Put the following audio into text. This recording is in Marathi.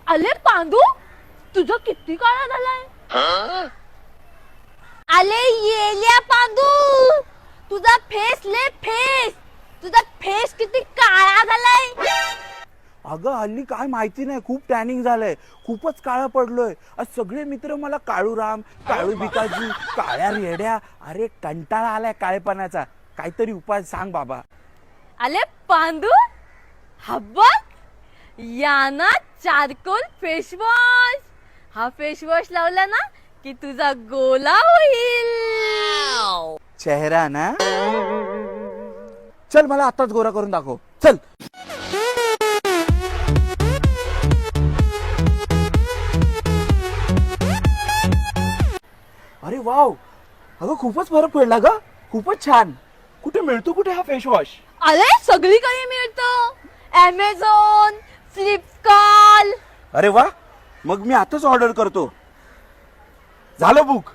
अले पांडू, तुझा किती काळा झालाय? अले येल्या पांडू, तुझा फेस किती काळा झालाय. अगं हल्ली काय माहिती नाही, खूप टॅनिंग झालंय, खूपच काळा पडलोय. आज सगळे मित्र मला काळूराम, काळू भिकाजी, काळ्या रेड्या. अरे कंटाळा आलाय काळेपणाचा, काहीतरी उपाय सांग बाबा. अले पांडू, हा बघ, याना चारकोल फेसवॉश. हा फेसवॉश लावला ना की तुझा गोला होईल. चेहरा ना, चल मला आताच गोरा करून दाखव, चल. अरे वाव, अगं खूपच फरक पडला ग, खूपच छान. कुठे मिळतो कुठे हा फेसवॉश? अरे सगळीकडे मिळतो, अमेझॉन, फ्लिपकार्ट. अरे वा, मग मी आताच ऑर्डर करतो. झालं बुक.